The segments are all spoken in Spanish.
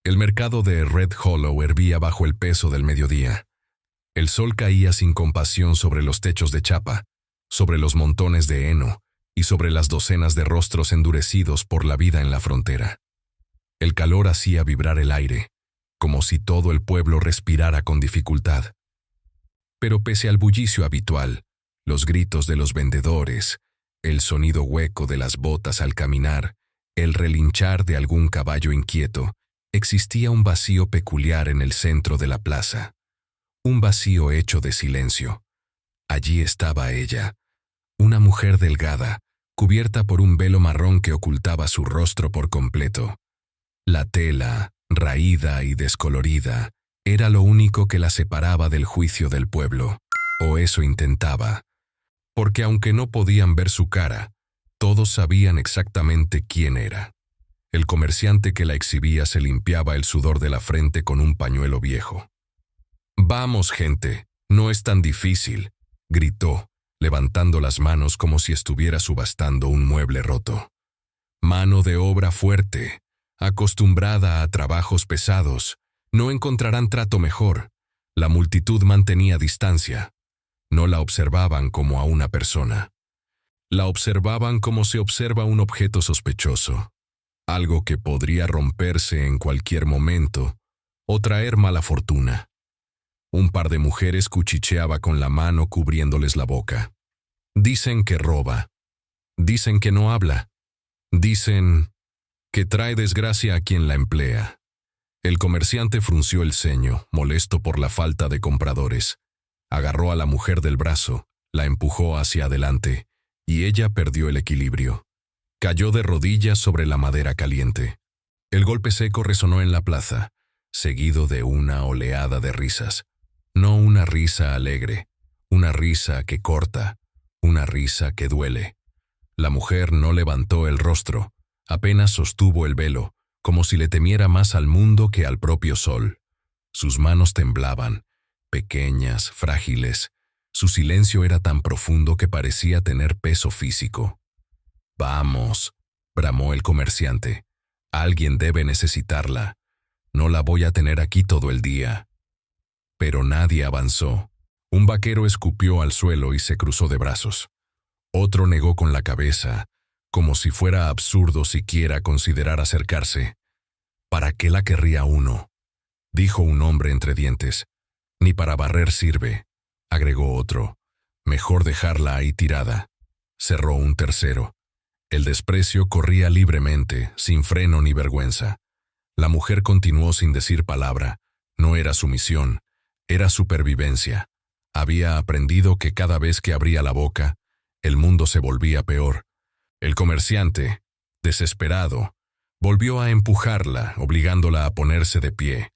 El mercado de Red Hollow hervía bajo el peso del mediodía. El sol caía sin compasión sobre los techos de chapa, sobre los montones de heno y sobre las docenas de rostros endurecidos por la vida en la frontera. El calor hacía vibrar el aire, como si todo el pueblo respirara con dificultad. Pero pese al bullicio habitual, los gritos de los vendedores, el sonido hueco de las botas al caminar, el relinchar de algún caballo inquieto, existía un vacío peculiar en el centro de la plaza. Un vacío hecho de silencio. Allí estaba ella, una mujer delgada, cubierta por un velo marrón que ocultaba su rostro por completo. La tela, raída y descolorida, era lo único que la separaba del juicio del pueblo, o eso intentaba. Porque aunque no podían ver su cara, todos sabían exactamente quién era. El comerciante que la exhibía se limpiaba el sudor de la frente con un pañuelo viejo. «Vamos, gente, no es tan difícil», gritó, levantando las manos como si estuviera subastando un mueble roto. «Mano de obra fuerte, acostumbrada a trabajos pesados, no encontrarán trato mejor». La multitud mantenía distancia. No la observaban como a una persona. La observaban como se observa un objeto sospechoso, algo que podría romperse en cualquier momento o traer mala fortuna. Un par de mujeres cuchicheaba con la mano cubriéndoles la boca. Dicen que roba. Dicen que no habla. Dicen que trae desgracia a quien la emplea. El comerciante frunció el ceño, molesto por la falta de compradores. Agarró a la mujer del brazo, la empujó hacia adelante, y ella perdió el equilibrio. Cayó de rodillas sobre la madera caliente. El golpe seco resonó en la plaza, seguido de una oleada de risas. No una risa alegre, una risa que corta, una risa que duele. La mujer no levantó el rostro, apenas sostuvo el velo, como si le temiera más al mundo que al propio sol. Sus manos temblaban, pequeñas, frágiles. Su silencio era tan profundo que parecía tener peso físico. «Vamos», bramó el comerciante. «Alguien debe necesitarla. No la voy a tener aquí todo el día». Pero nadie avanzó. Un vaquero escupió al suelo y se cruzó de brazos. Otro negó con la cabeza, como si fuera absurdo siquiera considerar acercarse. «¿Para qué la querría uno?», dijo un hombre entre dientes. «Ni para barrer sirve», agregó otro. «Mejor dejarla ahí tirada», cerró un tercero. El desprecio corría libremente, sin freno ni vergüenza. La mujer continuó sin decir palabra. No era sumisión, era supervivencia. Había aprendido que cada vez que abría la boca, el mundo se volvía peor. El comerciante, desesperado, volvió a empujarla, obligándola a ponerse de pie.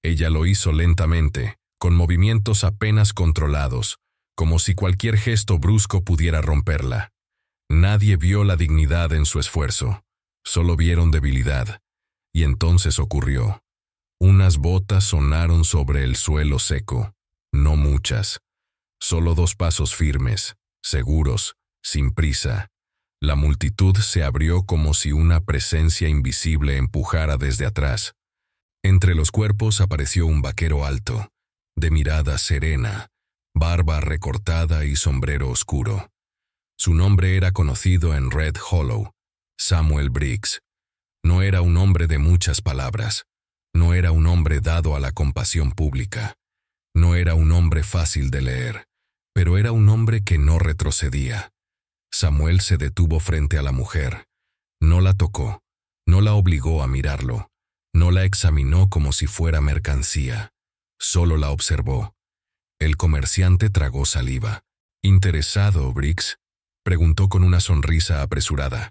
Ella lo hizo lentamente, con movimientos apenas controlados, como si cualquier gesto brusco pudiera romperla. Nadie vio la dignidad en su esfuerzo, solo vieron debilidad. Y entonces ocurrió. Unas botas sonaron sobre el suelo seco, no muchas. Solo 2 pasos firmes, seguros, sin prisa. La multitud se abrió como si una presencia invisible empujara desde atrás. Entre los cuerpos apareció un vaquero alto, de mirada serena, barba recortada y sombrero oscuro. Su nombre era conocido en Red Hollow, Samuel Briggs. No era un hombre de muchas palabras. No era un hombre dado a la compasión pública. No era un hombre fácil de leer, pero era un hombre que no retrocedía. Samuel se detuvo frente a la mujer. No la tocó, no la obligó a mirarlo, no la examinó como si fuera mercancía. Solo la observó. El comerciante tragó saliva. «¿Interesado, Briggs?», preguntó con una sonrisa apresurada.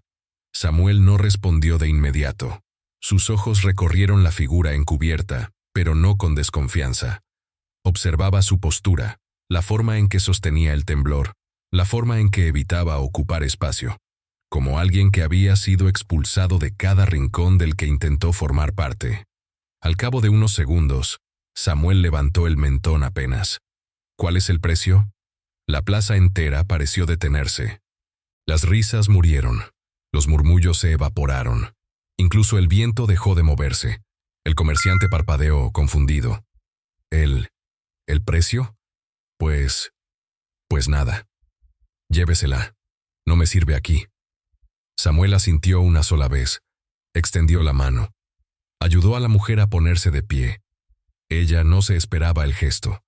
Samuel no respondió de inmediato. Sus ojos recorrieron la figura encubierta, pero no con desconfianza. Observaba su postura, la forma en que sostenía el temblor, la forma en que evitaba ocupar espacio, como alguien que había sido expulsado de cada rincón del que intentó formar parte. Al cabo de unos segundos, Samuel levantó el mentón apenas. «¿Cuál es el precio?». La plaza entera pareció detenerse. Las risas murieron, los murmullos se evaporaron. Incluso el viento dejó de moverse. El comerciante parpadeó, confundido. ¿El precio? Pues nada. Llévesela. No me sirve aquí. Samuel asintió una sola vez. Extendió la mano. Ayudó a la mujer a ponerse de pie. Ella no se esperaba el gesto.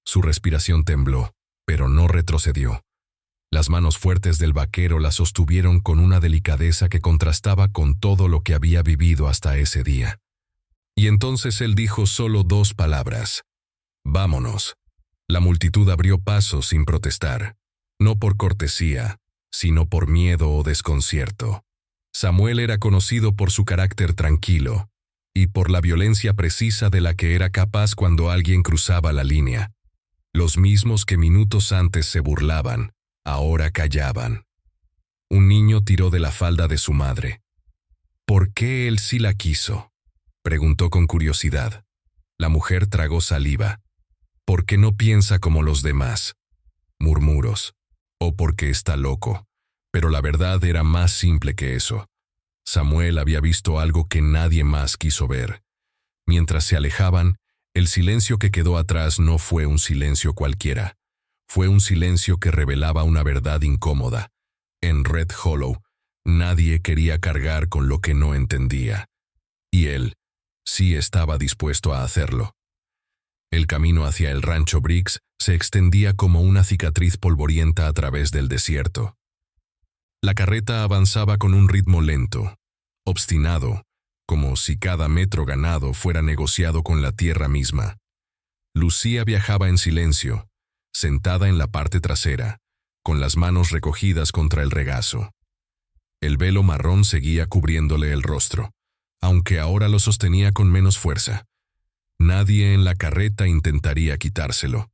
Su respiración tembló, pero no retrocedió. Las manos fuertes del vaquero la sostuvieron con una delicadeza que contrastaba con todo lo que había vivido hasta ese día. Y entonces él dijo solo 2 palabras. «Vámonos». La multitud abrió paso sin protestar, no por cortesía, sino por miedo o desconcierto. Samuel era conocido por su carácter tranquilo y por la violencia precisa de la que era capaz cuando alguien cruzaba la línea. Los mismos que minutos antes se burlaban, ahora callaban. Un niño tiró de la falda de su madre. «¿Por qué él sí la quiso?», preguntó con curiosidad. La mujer tragó saliva. «¿Por qué no piensa como los demás?», murmuros. «O porque está loco». Pero la verdad era más simple que eso. Samuel había visto algo que nadie más quiso ver. Mientras se alejaban, el silencio que quedó atrás no fue un silencio cualquiera. Fue un silencio que revelaba una verdad incómoda. En Red Hollow, nadie quería cargar con lo que no entendía. Y él sí estaba dispuesto a hacerlo. El camino hacia el rancho Briggs se extendía como una cicatriz polvorienta a través del desierto. La carreta avanzaba con un ritmo lento, obstinado, como si cada metro ganado fuera negociado con la tierra misma. Lucía viajaba en silencio, sentada en la parte trasera, con las manos recogidas contra el regazo. El velo marrón seguía cubriéndole el rostro, aunque ahora lo sostenía con menos fuerza. Nadie en la carreta intentaría quitárselo.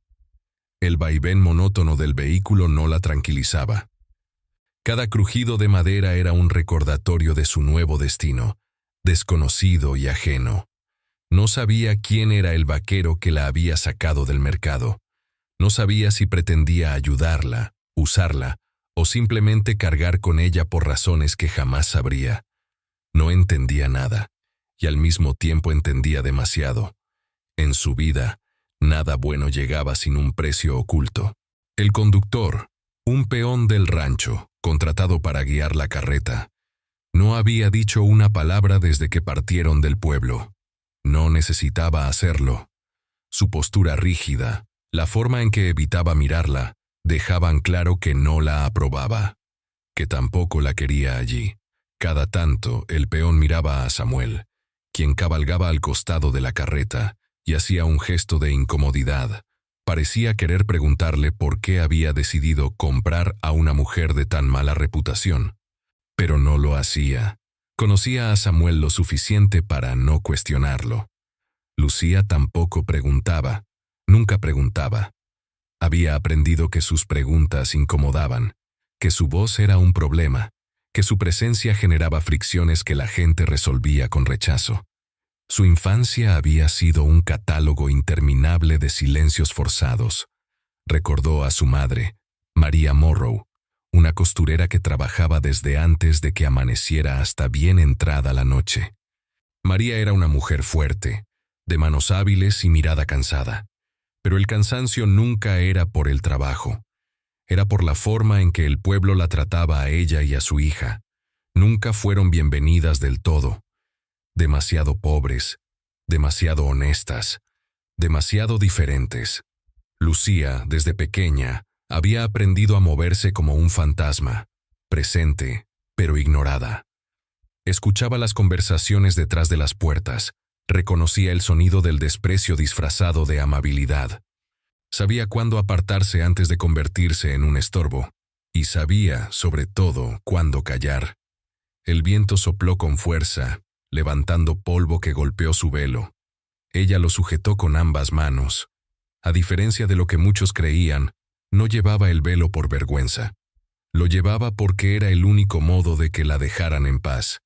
El vaivén monótono del vehículo no la tranquilizaba. Cada crujido de madera era un recordatorio de su nuevo destino, desconocido y ajeno. No sabía quién era el vaquero que la había sacado del mercado. No sabía si pretendía ayudarla, usarla, o simplemente cargar con ella por razones que jamás sabría. No entendía nada, y al mismo tiempo entendía demasiado. En su vida, nada bueno llegaba sin un precio oculto. El conductor, un peón del rancho, contratado para guiar la carreta, no había dicho una palabra desde que partieron del pueblo. No necesitaba hacerlo. Su postura rígida, la forma en que evitaba mirarla, dejaban claro que no la aprobaba, que tampoco la quería allí. Cada tanto, el peón miraba a Samuel, quien cabalgaba al costado de la carreta, y hacía un gesto de incomodidad. Parecía querer preguntarle por qué había decidido comprar a una mujer de tan mala reputación. Pero no lo hacía. Conocía a Samuel lo suficiente para no cuestionarlo. Lucía tampoco preguntaba, nunca preguntaba. Había aprendido que sus preguntas incomodaban, que su voz era un problema, que su presencia generaba fricciones que la gente resolvía con rechazo. Su infancia había sido un catálogo interminable de silencios forzados. Recordó a su madre, María Morrow, una costurera que trabajaba desde antes de que amaneciera hasta bien entrada la noche. María era una mujer fuerte, de manos hábiles y mirada cansada. Pero el cansancio nunca era por el trabajo. Era por la forma en que el pueblo la trataba a ella y a su hija. Nunca fueron bienvenidas del todo. Demasiado pobres, demasiado honestas, demasiado diferentes. Lucía, desde pequeña, había aprendido a moverse como un fantasma, presente, pero ignorada. Escuchaba las conversaciones detrás de las puertas, reconocía el sonido del desprecio disfrazado de amabilidad. Sabía cuándo apartarse antes de convertirse en un estorbo, y sabía, sobre todo, cuándo callar. El viento sopló con fuerza, levantando polvo que golpeó su velo. Ella lo sujetó con ambas manos. A diferencia de lo que muchos creían, no llevaba el velo por vergüenza. Lo llevaba porque era el único modo de que la dejaran en paz.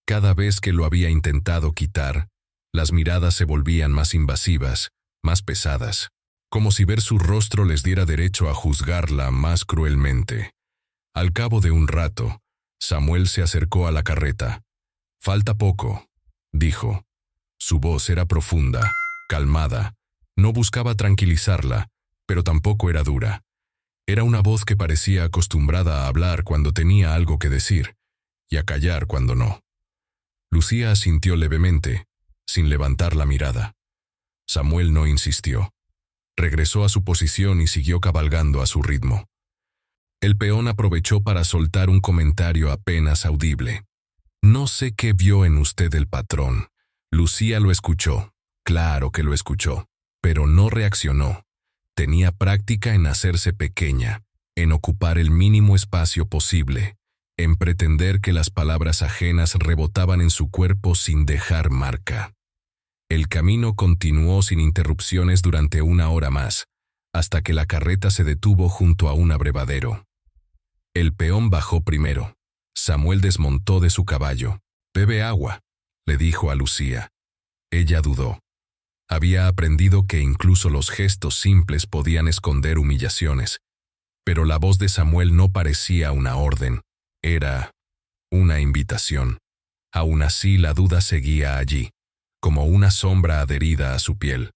Cada vez que lo había intentado quitar, las miradas se volvían más invasivas, más pesadas, como si ver su rostro les diera derecho a juzgarla más cruelmente. Al cabo de un rato, Samuel se acercó a la carreta. «Falta poco», dijo. Su voz era profunda, calmada. No buscaba tranquilizarla, pero tampoco era dura. Era una voz que parecía acostumbrada a hablar cuando tenía algo que decir, y a callar cuando no. Lucía asintió levemente, sin levantar la mirada. Samuel no insistió. Regresó a su posición y siguió cabalgando a su ritmo. El peón aprovechó para soltar un comentario apenas audible. «No sé qué vio en usted el patrón». Lucía lo escuchó. Claro que lo escuchó, pero no reaccionó. Tenía práctica en hacerse pequeña, en ocupar el mínimo espacio posible, en pretender que las palabras ajenas rebotaban en su cuerpo sin dejar marca. El camino continuó sin interrupciones durante 1 hora más, hasta que la carreta se detuvo junto a un abrevadero. El peón bajó primero. Samuel desmontó de su caballo. «Bebe agua», le dijo a Lucía. Ella dudó. Había aprendido que incluso los gestos simples podían esconder humillaciones, pero la voz de Samuel no parecía una orden, era una invitación. Aún así, la duda seguía allí, como una sombra adherida a su piel.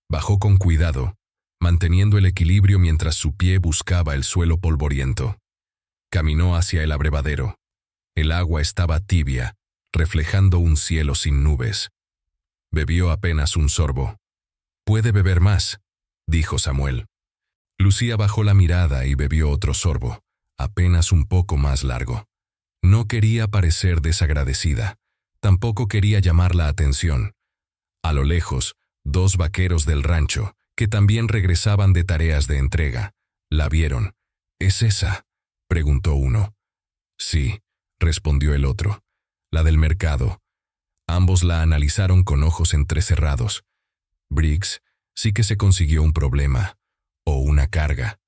Bajó con cuidado, manteniendo el equilibrio mientras su pie buscaba el suelo polvoriento. Caminó hacia el abrevadero. El agua estaba tibia, reflejando un cielo sin nubes. Bebió apenas un sorbo. «Puede beber más», dijo Samuel. Lucía bajó la mirada y bebió otro sorbo, apenas un poco más largo. No quería parecer desagradecida. Tampoco quería llamar la atención. A lo lejos, 2 vaqueros del rancho, que también regresaban de tareas de entrega, la vieron. «¿Es esa?», preguntó uno. «Sí», respondió el otro. «La del mercado». Ambos la analizaron con ojos entrecerrados. Briggs sí que se consiguió un problema, o una carga,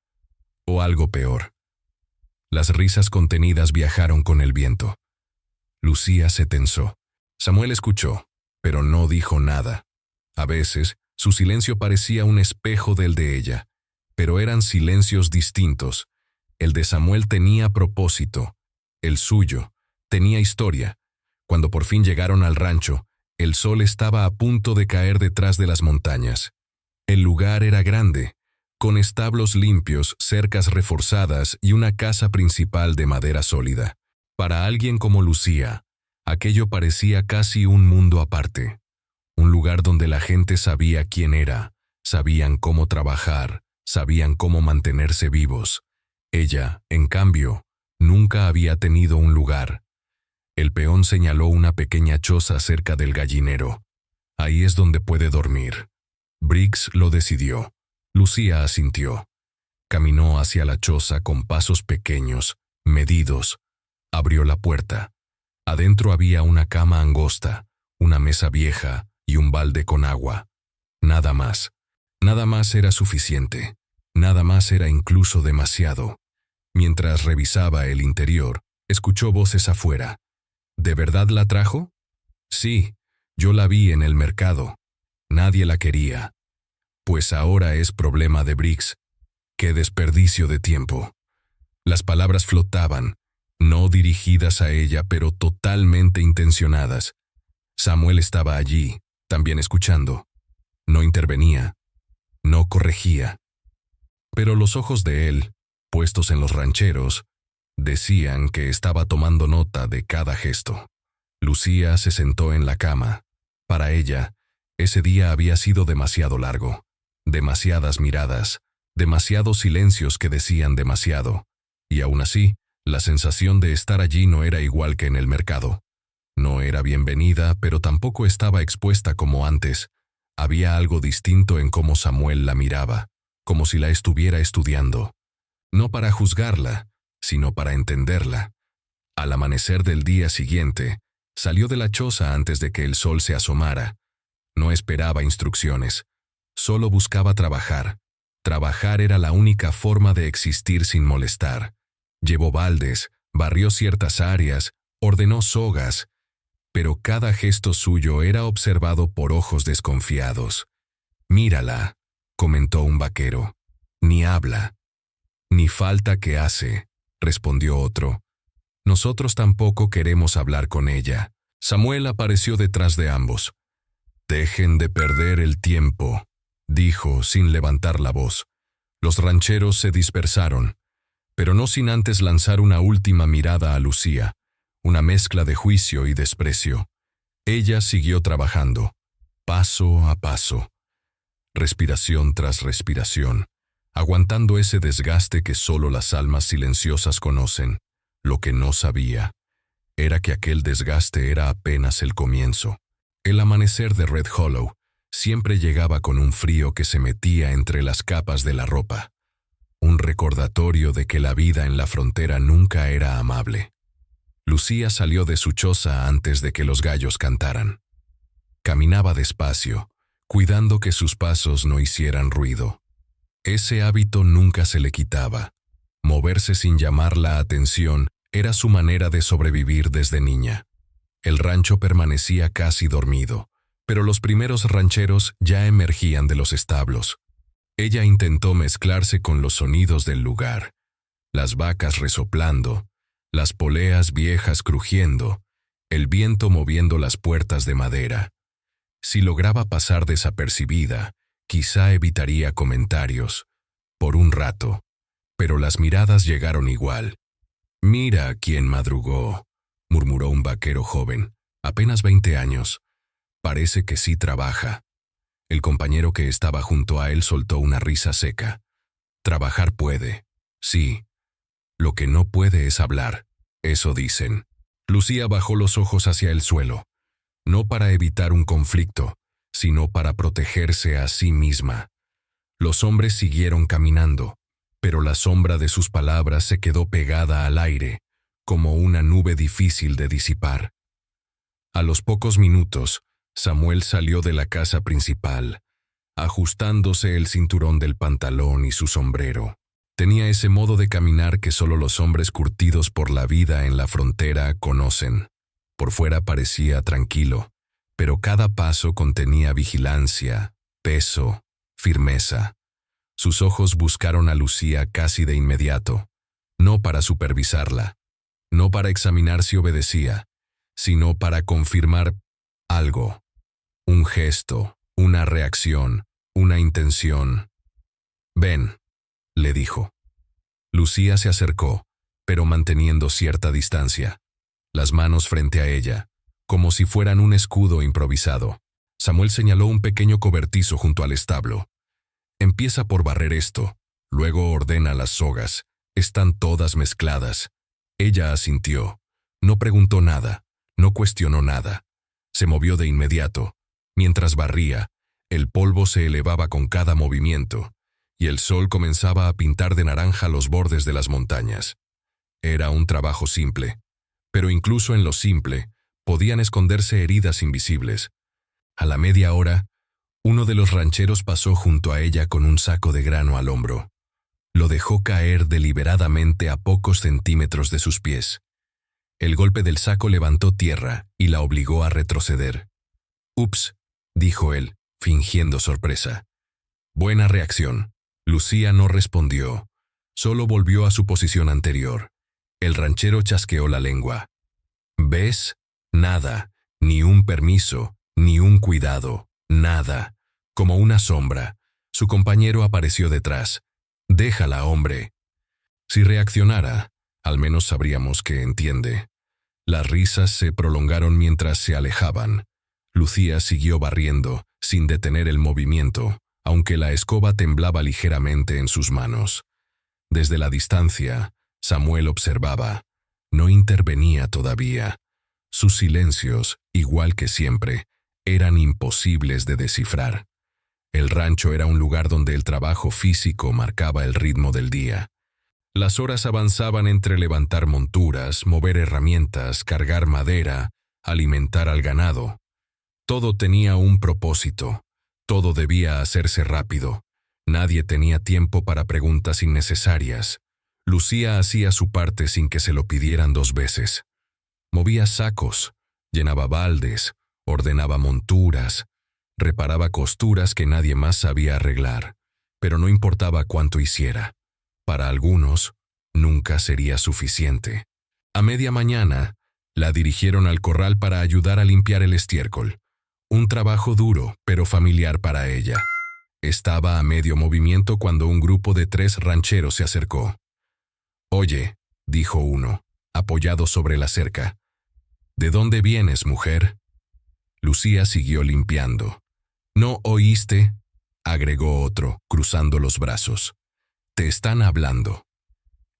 o algo peor. Las risas contenidas viajaron con el viento. Lucía se tensó. Samuel escuchó, pero no dijo nada. A veces, su silencio parecía un espejo del de ella, pero eran silencios distintos. El de Samuel tenía propósito, el suyo tenía historia. Cuando por fin llegaron al rancho, el sol estaba a punto de caer detrás de las montañas. El lugar era grande, con establos limpios, cercas reforzadas y una casa principal de madera sólida. Para alguien como Lucía, aquello parecía casi un mundo aparte. Un lugar donde la gente sabía quién era, sabían cómo trabajar, sabían cómo mantenerse vivos. Ella, en cambio, nunca había tenido un lugar. El peón señaló una pequeña choza cerca del gallinero. «Ahí es donde puede dormir». Briggs lo decidió. Lucía asintió. Caminó hacia la choza con pasos pequeños, medidos. Abrió la puerta. Adentro había una cama angosta, una mesa vieja y un balde con agua. Nada más. Nada más era suficiente. Nada más era incluso demasiado. Mientras revisaba el interior, escuchó voces afuera. ¿De verdad la trajo? Sí, yo la vi en el mercado. Nadie la quería. Pues ahora es problema de Briggs. ¡Qué desperdicio de tiempo! Las palabras flotaban, no dirigidas a ella, pero totalmente intencionadas. Samuel estaba allí, también escuchando. No intervenía, no corregía. Pero los ojos de él, puestos en los rancheros, decían que estaba tomando nota de cada gesto. Lucía se sentó en la cama. Para ella, ese día había sido demasiado largo. Demasiadas miradas, demasiados silencios que decían demasiado. Y aún así, la sensación de estar allí no era igual que en el mercado. No era bienvenida, pero tampoco estaba expuesta como antes. Había algo distinto en cómo Samuel la miraba, como si la estuviera estudiando. No para juzgarla, sino para entenderla. Al amanecer del día siguiente, salió de la choza antes de que el sol se asomara. No esperaba instrucciones, solo buscaba trabajar. Trabajar era la única forma de existir sin molestar. Llevó baldes, barrió ciertas áreas, ordenó sogas, pero cada gesto suyo era observado por ojos desconfiados. «Mírala», comentó un vaquero. «Ni habla». «Ni falta que hace», respondió otro. «Nosotros tampoco queremos hablar con ella». Samuel apareció detrás de ambos. «Dejen de perder el tiempo», dijo sin levantar la voz. Los rancheros se dispersaron, pero no sin antes lanzar una última mirada a Lucía, una mezcla de juicio y desprecio. Ella siguió trabajando, paso a paso, respiración tras respiración, aguantando ese desgaste que solo las almas silenciosas conocen. Lo que no sabía era que aquel desgaste era apenas el comienzo. El amanecer de Red Hollow siempre llegaba con un frío que se metía entre las capas de la ropa, un recordatorio de que la vida en la frontera nunca era amable. Lucía salió de su choza antes de que los gallos cantaran. Caminaba despacio, cuidando que sus pasos no hicieran ruido. Ese hábito nunca se le quitaba. Moverse sin llamar la atención era su manera de sobrevivir desde niña. El rancho permanecía casi dormido, pero los primeros rancheros ya emergían de los establos. Ella intentó mezclarse con los sonidos del lugar, las vacas resoplando, las poleas viejas crujiendo, el viento moviendo las puertas de madera. Si lograba pasar desapercibida, quizá evitaría comentarios, por un rato, pero las miradas llegaron igual. «Mira quién madrugó», murmuró un vaquero joven, apenas 20 años. «Parece que sí trabaja». El compañero que estaba junto a él soltó una risa seca. «Trabajar puede, sí. Lo que no puede es hablar, eso dicen». Lucía bajó los ojos hacia el suelo, no para evitar un conflicto, sino para protegerse a sí misma. Los hombres siguieron caminando, pero la sombra de sus palabras se quedó pegada al aire, como una nube difícil de disipar. A los pocos minutos, Samuel salió de la casa principal, ajustándose el cinturón del pantalón y su sombrero. Tenía ese modo de caminar que solo los hombres curtidos por la vida en la frontera conocen. Por fuera parecía tranquilo, pero cada paso contenía vigilancia, peso, firmeza. Sus ojos buscaron a Lucía casi de inmediato, no para supervisarla, no para examinar si obedecía, sino para confirmar algo, un gesto, una reacción, una intención. «Ven», le dijo. Lucía se acercó, pero manteniendo cierta distancia, las manos frente a ella, como si fueran un escudo improvisado. Samuel señaló un pequeño cobertizo junto al establo. «Empieza por barrer esto, luego ordena las sogas. Están todas mezcladas». Ella asintió. No preguntó nada, no cuestionó nada. Se movió de inmediato. Mientras barría, el polvo se elevaba con cada movimiento, y el sol comenzaba a pintar de naranja los bordes de las montañas. Era un trabajo simple, pero incluso en lo simple podían esconderse heridas invisibles. A la media hora, uno de los rancheros pasó junto a ella con un saco de grano al hombro. Lo dejó caer deliberadamente a pocos centímetros de sus pies. El golpe del saco levantó tierra y la obligó a retroceder. «Ups», dijo él, fingiendo sorpresa. Buena reacción. Lucía no respondió, solo volvió a su posición anterior. El ranchero chasqueó la lengua. «¿Ves? Nada, ni un permiso, ni un cuidado, nada». Como una sombra, su compañero apareció detrás. «Déjala, hombre». Si reaccionara, al menos sabríamos que entiende. Las risas se prolongaron mientras se alejaban. Lucía siguió barriendo, sin detener el movimiento, aunque la escoba temblaba ligeramente en sus manos. Desde la distancia, Samuel observaba. No intervenía todavía. Sus silencios, igual que siempre, eran imposibles de descifrar. El rancho era un lugar donde el trabajo físico marcaba el ritmo del día. Las horas avanzaban entre levantar monturas, mover herramientas, cargar madera, alimentar al ganado. Todo tenía un propósito. Todo debía hacerse rápido. Nadie tenía tiempo para preguntas innecesarias. Lucía hacía su parte sin que se lo pidieran 2 veces. Movía sacos, llenaba baldes, ordenaba monturas, reparaba costuras que nadie más sabía arreglar, pero no importaba cuánto hiciera. Para algunos, nunca sería suficiente. A media mañana, la dirigieron al corral para ayudar a limpiar el estiércol. Un trabajo duro, pero familiar para ella. Estaba a medio movimiento cuando un grupo de 3 rancheros se acercó. «Oye», dijo uno, apoyado sobre la cerca. «¿De dónde vienes, mujer?» Lucía siguió limpiando. «¿No oíste?», agregó otro, cruzando los brazos. «Te están hablando».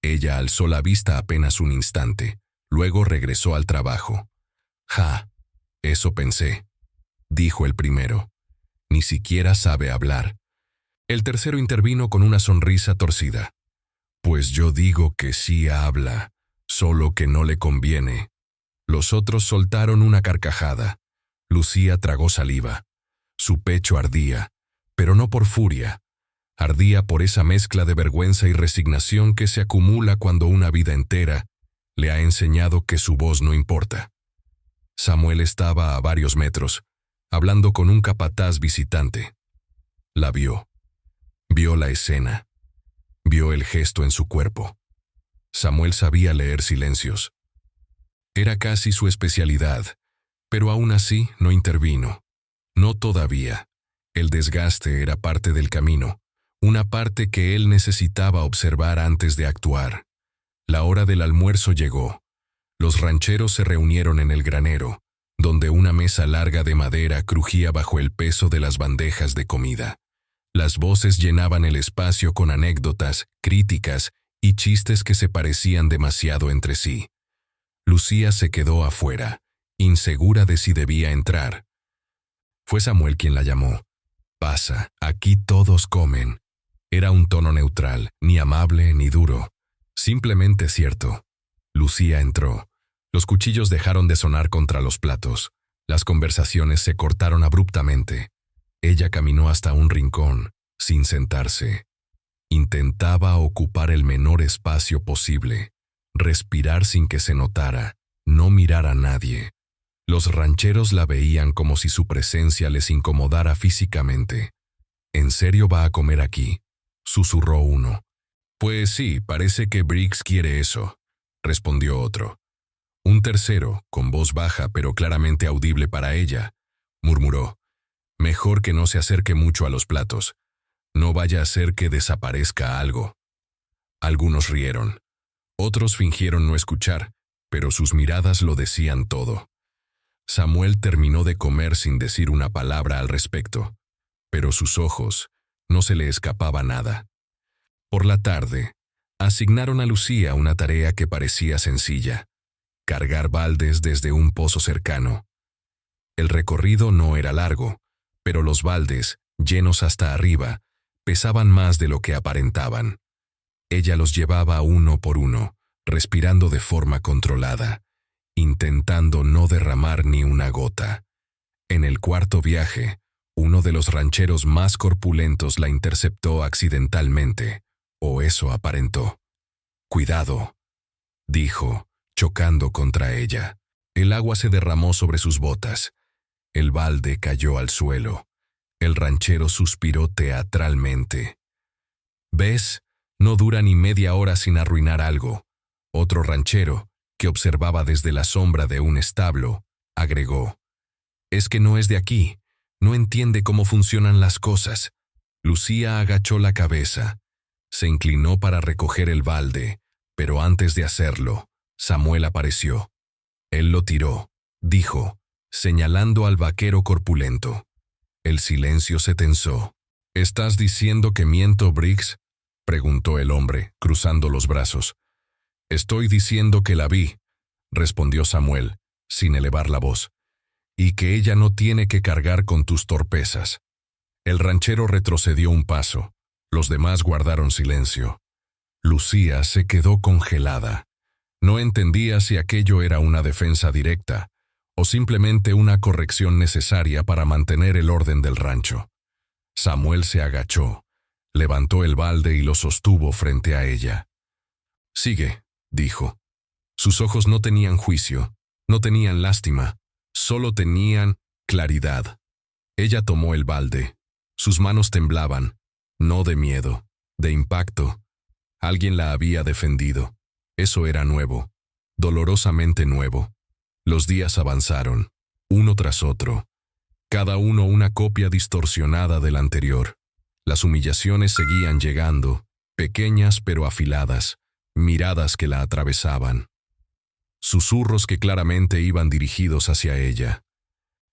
Ella alzó la vista apenas un instante, luego regresó al trabajo. «Ja, eso pensé», dijo el primero. «Ni siquiera sabe hablar». El tercero intervino con una sonrisa torcida. «Pues yo digo que sí habla, solo que no le conviene». Los otros soltaron una carcajada. Lucía tragó saliva. Su pecho ardía, pero no por furia. Ardía por esa mezcla de vergüenza y resignación que se acumula cuando una vida entera le ha enseñado que su voz no importa. Samuel estaba a varios metros, hablando con un capataz visitante. La vio. Vio la escena. Vio el gesto en su cuerpo. Samuel sabía leer silencios. Era casi su especialidad, pero aún así no intervino. No todavía. El desgaste era parte del camino, una parte que él necesitaba observar antes de actuar. La hora del almuerzo llegó. Los rancheros se reunieron en el granero, donde una mesa larga de madera crujía bajo el peso de las bandejas de comida. Las voces llenaban el espacio con anécdotas, críticas y chistes que se parecían demasiado entre sí. Lucía se quedó afuera, insegura de si debía entrar. Fue Samuel quien la llamó. «Pasa, aquí todos comen». Era un tono neutral, ni amable ni duro. Simplemente cierto. Lucía entró. Los cuchillos dejaron de sonar contra los platos. Las conversaciones se cortaron abruptamente. Ella caminó hasta un rincón, sin sentarse. Intentaba ocupar el menor espacio posible, respirar sin que se notara, no mirar a nadie. Los rancheros la veían como si su presencia les incomodara físicamente. «¿En serio va a comer aquí?», susurró uno. «Pues sí, parece que Briggs quiere eso», respondió otro. Un tercero, con voz baja pero claramente audible para ella, murmuró: «Mejor que no se acerque mucho a los platos. No vaya a ser que desaparezca algo». Algunos rieron. Otros fingieron no escuchar, pero sus miradas lo decían todo. Samuel terminó de comer sin decir una palabra al respecto, pero sus ojos no se le escapaba nada. Por la tarde, asignaron a Lucía una tarea que parecía sencilla: cargar baldes desde un pozo cercano. El recorrido no era largo, pero los baldes, llenos hasta arriba, pesaban más de lo que aparentaban. Ella los llevaba uno por uno, respirando de forma controlada, intentando no derramar ni una gota. En el cuarto viaje, uno de los rancheros más corpulentos la interceptó accidentalmente, o eso aparentó. «Cuidado», dijo, chocando contra ella. El agua se derramó sobre sus botas. El balde cayó al suelo. El ranchero suspiró teatralmente. «¿Ves? No dura ni media hora sin arruinar algo». Otro ranchero, que observaba desde la sombra de un establo, agregó: «Es que no es de aquí, no entiende cómo funcionan las cosas». Lucía agachó la cabeza. Se inclinó para recoger el balde, pero antes de hacerlo, Samuel apareció. Él lo tiró, dijo, señalando al vaquero corpulento. El silencio se tensó. «¿Estás diciendo que miento, Briggs?», preguntó el hombre, cruzando los brazos. «Estoy diciendo que la vi», respondió Samuel, sin elevar la voz, «y que ella no tiene que cargar con tus torpezas». El ranchero retrocedió un paso. Los demás guardaron silencio. Lucía se quedó congelada. No entendía si aquello era una defensa directa o simplemente una corrección necesaria para mantener el orden del rancho. Samuel se agachó, levantó el balde y lo sostuvo frente a ella. «Sigue», dijo. Sus ojos no tenían juicio, no tenían lástima, solo tenían claridad. Ella tomó el balde. Sus manos temblaban, no de miedo, de impacto. Alguien la había defendido. Eso era nuevo, dolorosamente nuevo. Los días avanzaron, uno tras otro. cada uno una copia distorsionada del anterior. Las humillaciones seguían llegando, pequeñas pero afiladas, miradas que la atravesaban. Susurros que claramente iban dirigidos hacia ella.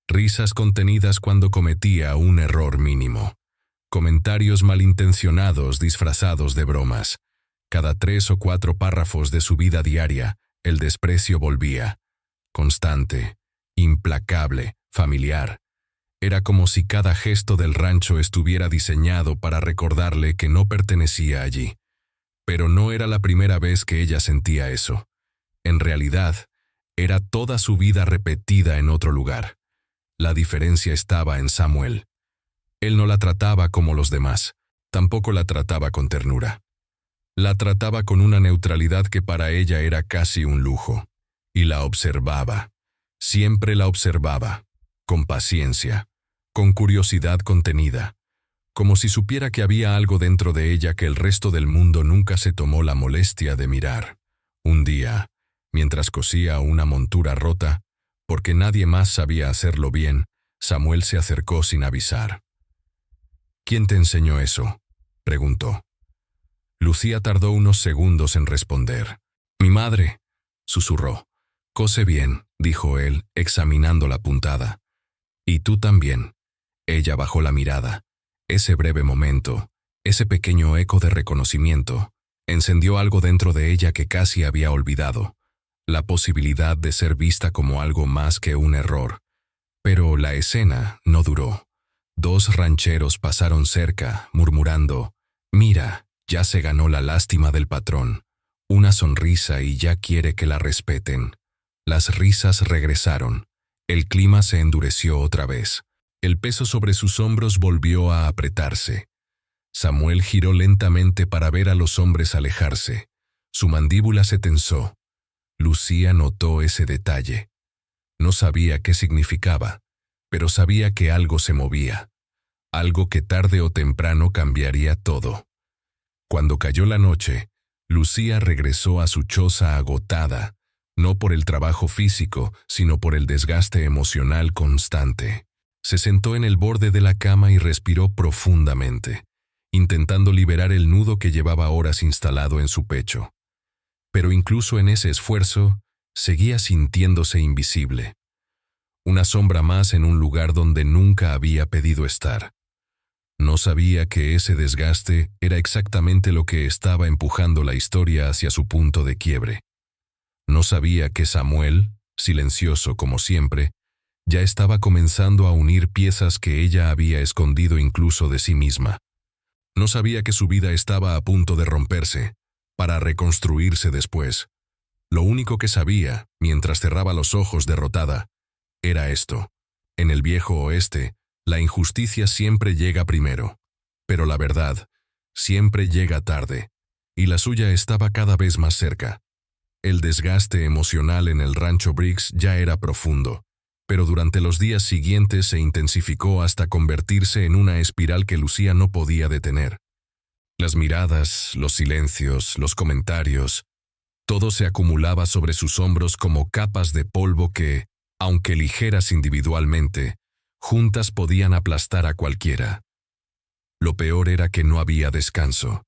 Risas contenidas cuando cometía un error mínimo. Comentarios malintencionados disfrazados de bromas. Cada 3 o 4 párrafos de su vida diaria, el desprecio volvía. Constante, implacable, familiar. Era como si cada gesto del rancho estuviera diseñado para recordarle que no pertenecía allí. Pero no era la primera vez que ella sentía eso. En realidad, era toda su vida repetida en otro lugar. La diferencia estaba en Samuel. Él no la trataba como los demás, tampoco la trataba con ternura. La trataba con una neutralidad que para ella era casi un lujo. Y la observaba. Siempre la observaba. Con paciencia, con curiosidad contenida, como si supiera que había algo dentro de ella que el resto del mundo nunca se tomó la molestia de mirar. Un día, mientras cosía una montura rota, porque nadie más sabía hacerlo bien, Samuel se acercó sin avisar. «¿Quién te enseñó eso?», preguntó. Lucía tardó unos segundos en responder. «Mi madre», susurró. «Cose bien», dijo él, examinando la puntada. «Y tú también». Ella bajó la mirada. Ese breve momento, ese pequeño eco de reconocimiento, encendió algo dentro de ella que casi había olvidado. La posibilidad de ser vista como algo más que un error. Pero la escena no duró. 2 rancheros pasaron cerca, murmurando, «Mira, ya se ganó la lástima del patrón. Una sonrisa y ya quiere que la respeten». Las risas regresaron. El clima se endureció otra vez. El peso sobre sus hombros volvió a apretarse. Samuel giró lentamente para ver a los hombres alejarse. Su mandíbula se tensó. Lucía notó ese detalle. No sabía qué significaba, pero sabía que algo se movía. Algo que tarde o temprano cambiaría todo. Cuando cayó la noche, Lucía regresó a su choza agotada, no por el trabajo físico, sino por el desgaste emocional constante. Se sentó en el borde de la cama y respiró profundamente, intentando liberar el nudo que llevaba horas instalado en su pecho. Pero incluso en ese esfuerzo, seguía sintiéndose invisible. Una sombra más en un lugar donde nunca había pedido estar. No sabía que ese desgaste era exactamente lo que estaba empujando la historia hacia su punto de quiebre. No sabía que Samuel, silencioso como siempre, ya estaba comenzando a unir piezas que ella había escondido incluso de sí misma. No sabía que su vida estaba a punto de romperse, para reconstruirse después. Lo único que sabía, mientras cerraba los ojos derrotada, era esto. En el viejo oeste, la injusticia siempre llega primero, pero la verdad siempre llega tarde, y la suya estaba cada vez más cerca. El desgaste emocional en el rancho Briggs ya era profundo, pero durante los días siguientes se intensificó hasta convertirse en una espiral que Lucía no podía detener. Las miradas, los silencios, los comentarios, todo se acumulaba sobre sus hombros como capas de polvo que, aunque ligeras individualmente, juntas podían aplastar a cualquiera. Lo peor era que no había descanso.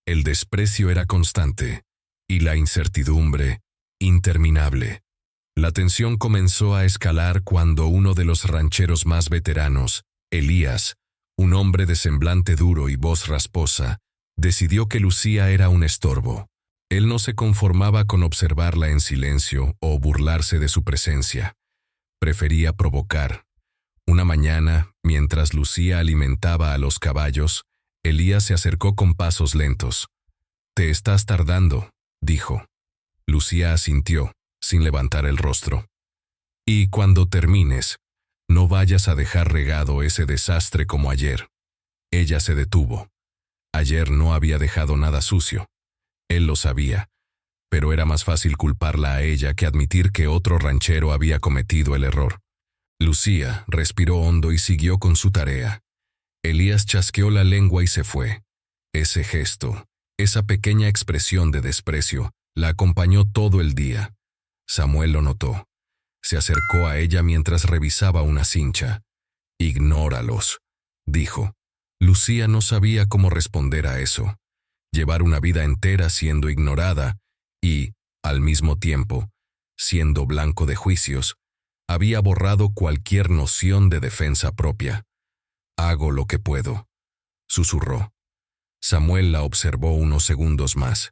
El desprecio era constante, y la incertidumbre, interminable. La tensión comenzó a escalar cuando uno de los rancheros más veteranos, Elías, un hombre de semblante duro y voz rasposa, decidió que Lucía era un estorbo. Él no se conformaba con observarla en silencio o burlarse de su presencia. Prefería provocar. Una mañana, mientras Lucía alimentaba a los caballos, Elías se acercó con pasos lentos. «Te estás tardando», dijo. Lucía asintió, sin levantar el rostro. «Y cuando termines, no vayas a dejar regado ese desastre como ayer». Ella se detuvo. Ayer no había dejado nada sucio. Él lo sabía, pero era más fácil culparla a ella que admitir que otro ranchero había cometido el error. Lucía respiró hondo y siguió con su tarea. Elías chasqueó la lengua y se fue. Ese gesto, esa pequeña expresión de desprecio, la acompañó todo el día. Samuel lo notó. Se acercó a ella mientras revisaba una cincha. Ignóralos, dijo. Lucía no sabía cómo responder a eso. Llevar una vida entera siendo ignorada y, al mismo tiempo, siendo blanco de juicios, había borrado cualquier noción de defensa propia. Hago lo que puedo, susurró. Samuel la observó unos segundos más.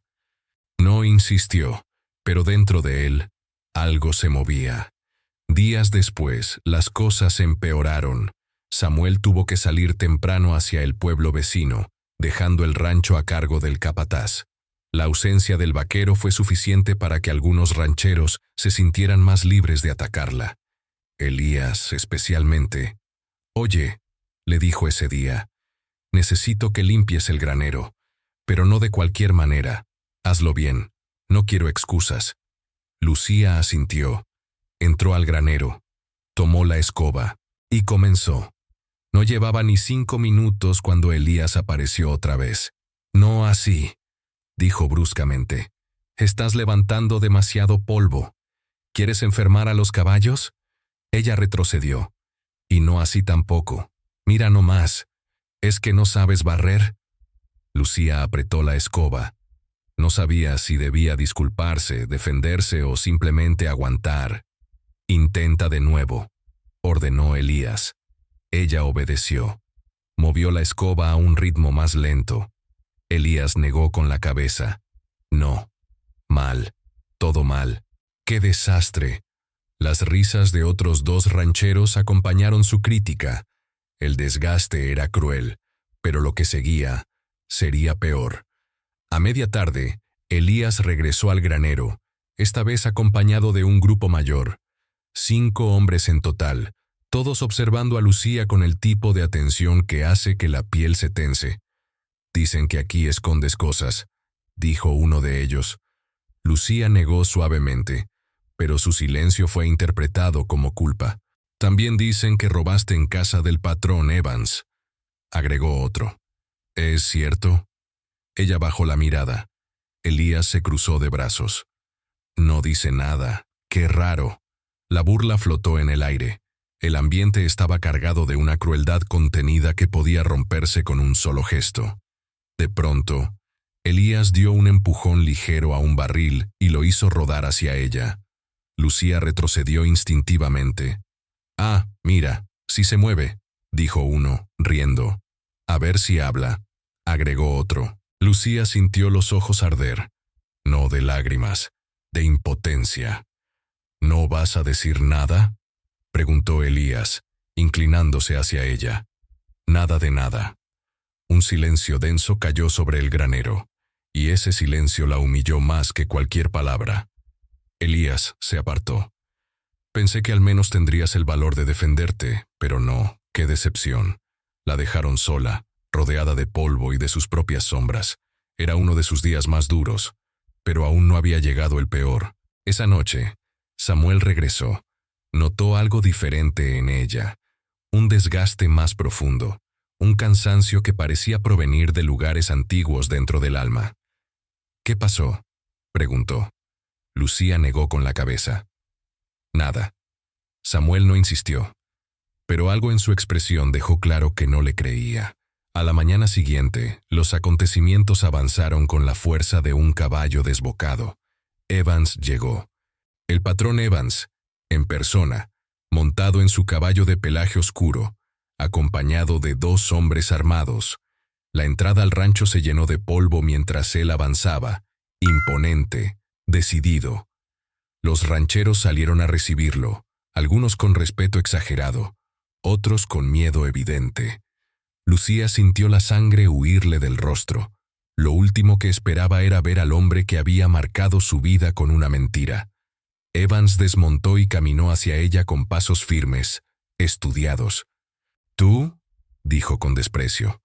No insistió, pero dentro de él, algo se movía. Días después, las cosas empeoraron. Samuel tuvo que salir temprano hacia el pueblo vecino, dejando el rancho a cargo del capataz. La ausencia del vaquero fue suficiente para que algunos rancheros se sintieran más libres de atacarla. Elías, especialmente. «Oye», le dijo ese día, «necesito que limpies el granero, pero no de cualquier manera. Hazlo bien, no quiero excusas». Lucía asintió. Entró al granero, tomó la escoba y comenzó. No llevaba ni 5 minutos cuando Elías apareció otra vez. «No así», dijo bruscamente. «Estás levantando demasiado polvo. ¿Quieres enfermar a los caballos?» Ella retrocedió. «Y no así tampoco. Mira nomás. ¿Es que no sabes barrer?» Lucía apretó la escoba. No sabía si debía disculparse, defenderse o simplemente aguantar. «Intenta de nuevo», ordenó Elías. Ella obedeció. Movió la escoba a un ritmo más lento. Elías negó con la cabeza. «No. Mal. Todo mal. ¡Qué desastre!». Las risas de otros 2 rancheros acompañaron su crítica. El desgaste era cruel, pero lo que seguía sería peor. A media tarde, Elías regresó al granero, esta vez acompañado de un grupo mayor. 5 hombres en total, todos observando a Lucía con el tipo de atención que hace que la piel se tense. «Dicen que aquí escondes cosas», dijo uno de ellos. Lucía negó suavemente, pero su silencio fue interpretado como culpa. «También dicen que robaste en casa del patrón Evans», agregó otro. «¿Es cierto?». Ella bajó la mirada. Elías se cruzó de brazos. «No dice nada. ¡Qué raro!». La burla flotó en el aire. El ambiente estaba cargado de una crueldad contenida que podía romperse con un solo gesto. De pronto, Elías dio un empujón ligero a un barril y lo hizo rodar hacia ella. Lucía retrocedió instintivamente. «Ah, mira, sí se mueve», dijo uno, riendo. «A ver si habla», agregó otro. Lucía sintió los ojos arder. No de lágrimas, de impotencia. «¿No vas a decir nada?», preguntó Elías, inclinándose hacia ella. «Nada de nada». Un silencio denso cayó sobre el granero, y ese silencio la humilló más que cualquier palabra. Elías se apartó. «Pensé que al menos tendrías el valor de defenderte, pero no, qué decepción». La dejaron sola, rodeada de polvo y de sus propias sombras. Era uno de sus días más duros, pero aún no había llegado el peor. Esa noche, Samuel regresó. Notó algo diferente en ella, un desgaste más profundo, un cansancio que parecía provenir de lugares antiguos dentro del alma. «¿Qué pasó?», preguntó. Lucía negó con la cabeza. «Nada». Samuel no insistió, pero algo en su expresión dejó claro que no le creía. A la mañana siguiente, los acontecimientos avanzaron con la fuerza de un caballo desbocado. Evans llegó. El patrón Evans, en persona, montado en su caballo de pelaje oscuro, acompañado de 2 hombres armados. La entrada al rancho se llenó de polvo mientras él avanzaba, imponente, decidido. Los rancheros salieron a recibirlo, algunos con respeto exagerado, otros con miedo evidente. Lucía sintió la sangre huirle del rostro. Lo último que esperaba era ver al hombre que había marcado su vida con una mentira. Evans desmontó y caminó hacia ella con pasos firmes, estudiados. «¿Tú?», dijo con desprecio.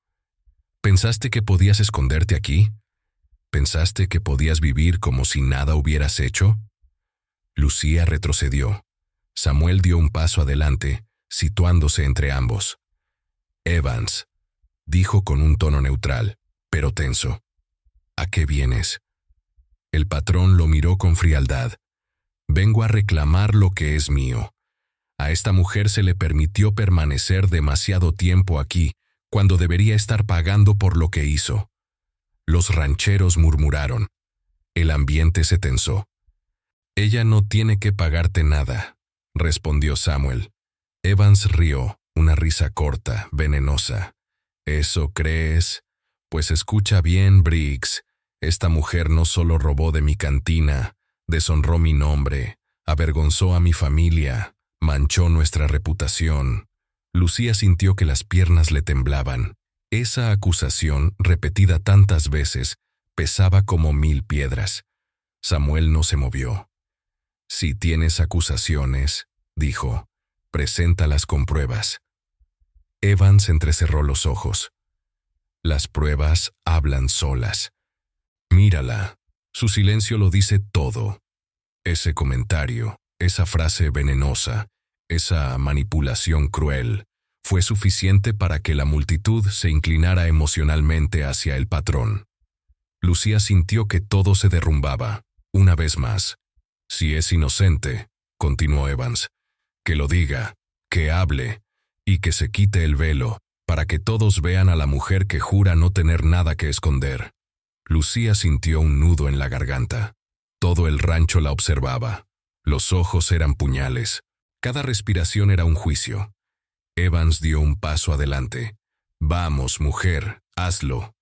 «¿Pensaste que podías esconderte aquí? ¿Pensaste que podías vivir como si nada hubieras hecho?». Lucía retrocedió. Samuel dio un paso adelante, situándose entre ambos. «Evans», dijo con un tono neutral, pero tenso. «¿A qué vienes?». El patrón lo miró con frialdad. «Vengo a reclamar lo que es mío». A esta mujer se le permitió permanecer demasiado tiempo aquí, cuando debería estar pagando por lo que hizo. Los rancheros murmuraron. El ambiente se tensó. Ella no tiene que pagarte nada, respondió Samuel. Evans rió, una risa corta, venenosa. ¿Eso crees? Pues escucha bien, Briggs. Esta mujer no solo robó de mi cantina, deshonró mi nombre, avergonzó a mi familia, manchó nuestra reputación. Lucía sintió que las piernas le temblaban. Esa acusación, repetida tantas veces, pesaba como 1000 piedras. Samuel no se movió. Si tienes acusaciones, dijo, preséntalas con pruebas. Evans entrecerró los ojos. Las pruebas hablan solas. Mírala. Su silencio lo dice todo. Ese comentario, esa frase venenosa, esa manipulación cruel, fue suficiente para que la multitud se inclinara emocionalmente hacia el patrón. Lucía sintió que todo se derrumbaba, una vez más. Si es inocente, continuó Evans, que lo diga, que hable, y que se quite el velo, para que todos vean a la mujer que jura no tener nada que esconder. Lucía sintió un nudo en la garganta. Todo el rancho la observaba. Los ojos eran puñales. Cada respiración era un juicio. Evans dio un paso adelante. Vamos, mujer, hazlo.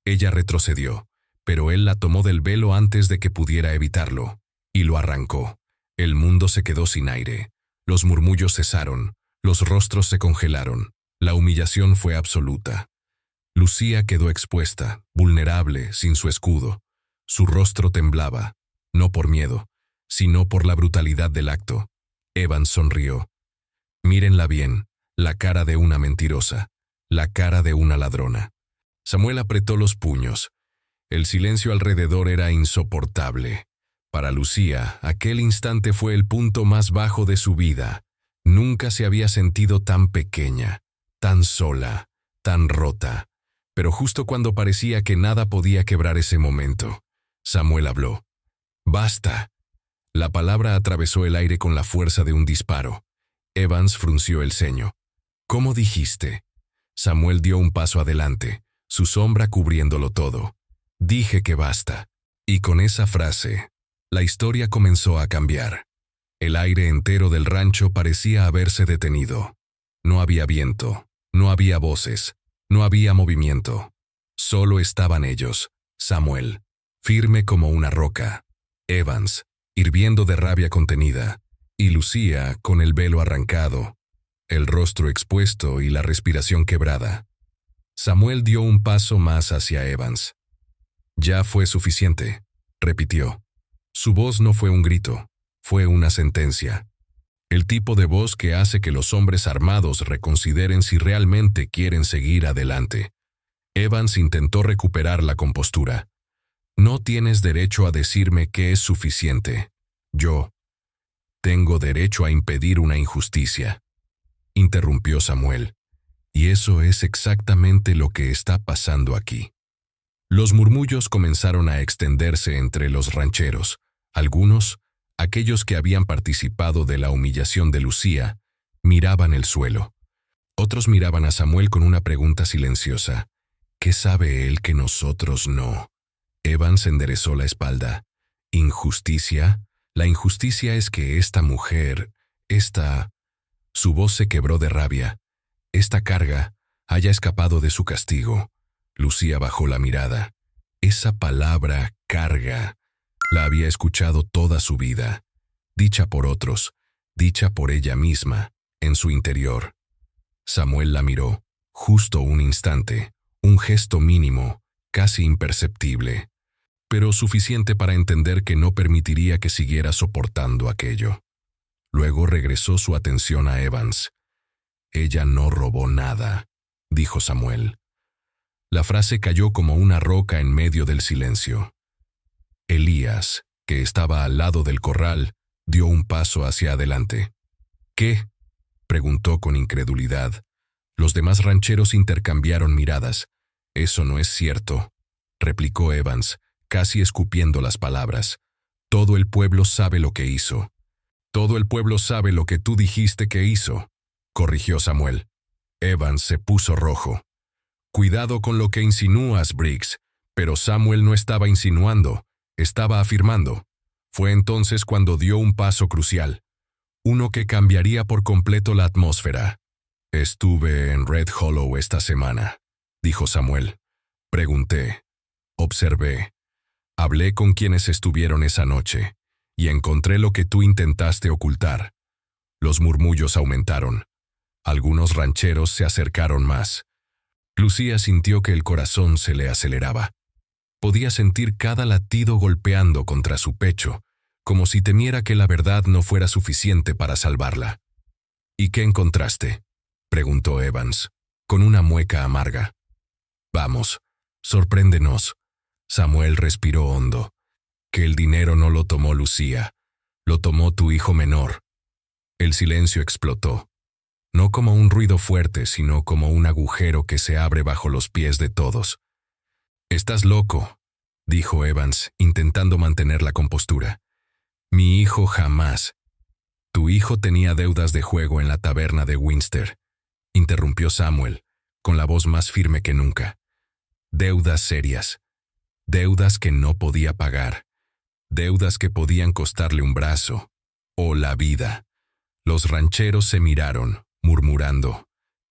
Ella retrocedió, pero él la tomó del velo antes de que pudiera evitarlo, y lo arrancó. El mundo se quedó sin aire. Los murmullos cesaron, los rostros se congelaron. La humillación fue absoluta. Lucía quedó expuesta, vulnerable, sin su escudo. Su rostro temblaba, no por miedo, sino por la brutalidad del acto. Evans sonrió. Mírenla bien, la cara de una mentirosa, la cara de una ladrona. Samuel apretó los puños. El silencio alrededor era insoportable. Para Lucía, aquel instante fue el punto más bajo de su vida. Nunca se había sentido tan pequeña, tan sola, tan rota. Pero justo cuando parecía que nada podía quebrar ese momento, Samuel habló. «Basta». La palabra atravesó el aire con la fuerza de un disparo. Evans frunció el ceño. «¿Cómo dijiste?» Samuel dio un paso adelante, su sombra cubriéndolo todo. «Dije que basta». Y con esa frase, la historia comenzó a cambiar. El aire entero del rancho parecía haberse detenido. No había viento, no había voces, no había movimiento. Solo estaban ellos, Samuel, firme como una roca, Evans, hirviendo de rabia contenida, y Lucía con el velo arrancado, el rostro expuesto y la respiración quebrada. Samuel dio un paso más hacia Evans. «Ya fue suficiente», repitió. Su voz no fue un grito, fue una sentencia. El tipo de voz que hace que los hombres armados reconsideren si realmente quieren seguir adelante. Evans intentó recuperar la compostura. «No tienes derecho a decirme que es suficiente. Yo tengo derecho a impedir una injusticia», interrumpió Samuel. «Y eso es exactamente lo que está pasando aquí». Los murmullos comenzaron a extenderse entre los rancheros. Algunos, aquellos que habían participado de la humillación de Lucía, miraban el suelo. Otros miraban a Samuel con una pregunta silenciosa. ¿Qué sabe él que nosotros no? Evans enderezó la espalda. ¿Injusticia? La injusticia es que esta mujer, Su voz se quebró de rabia. Esta carga haya escapado de su castigo. Lucía bajó la mirada. Esa palabra, carga, la había escuchado toda su vida. Dicha por otros, dicha por ella misma, en su interior. Samuel la miró, justo un instante, un gesto mínimo, casi imperceptible, pero suficiente para entender que no permitiría que siguiera soportando aquello. Luego regresó su atención a Evans. «Ella no robó nada», dijo Samuel. La frase cayó como una roca en medio del silencio. Elías, que estaba al lado del corral, dio un paso hacia adelante. «¿Qué?», preguntó con incredulidad. Los demás rancheros intercambiaron miradas. «Eso no es cierto», replicó Evans, casi escupiendo las palabras. «Todo el pueblo sabe lo que hizo». Todo el pueblo sabe lo que tú dijiste que hizo, corrigió Samuel. Evans se puso rojo. Cuidado con lo que insinúas, Briggs. Pero Samuel no estaba insinuando, estaba afirmando. Fue entonces cuando dio un paso crucial, uno que cambiaría por completo la atmósfera. Estuve en Red Hollow esta semana, dijo Samuel. Pregunté, observé, hablé con quienes estuvieron esa noche, y encontré lo que tú intentaste ocultar. Los murmullos aumentaron. Algunos rancheros se acercaron más. Lucía sintió que el corazón se le aceleraba. Podía sentir cada latido golpeando contra su pecho, como si temiera que la verdad no fuera suficiente para salvarla. ¿Y qué encontraste?, preguntó Evans, con una mueca amarga. Vamos, sorpréndenos. Samuel respiró hondo. Que el dinero no lo tomó Lucía, lo tomó tu hijo menor. El silencio explotó. No como un ruido fuerte, sino como un agujero que se abre bajo los pies de todos. «Estás loco», dijo Evans, intentando mantener la compostura. «Mi hijo jamás». «Tu hijo tenía deudas de juego en la taberna de Winster», interrumpió Samuel, con la voz más firme que nunca. «Deudas serias. Deudas que no podía pagar. Deudas que podían costarle un brazo o la vida». Los rancheros se miraron, murmurando.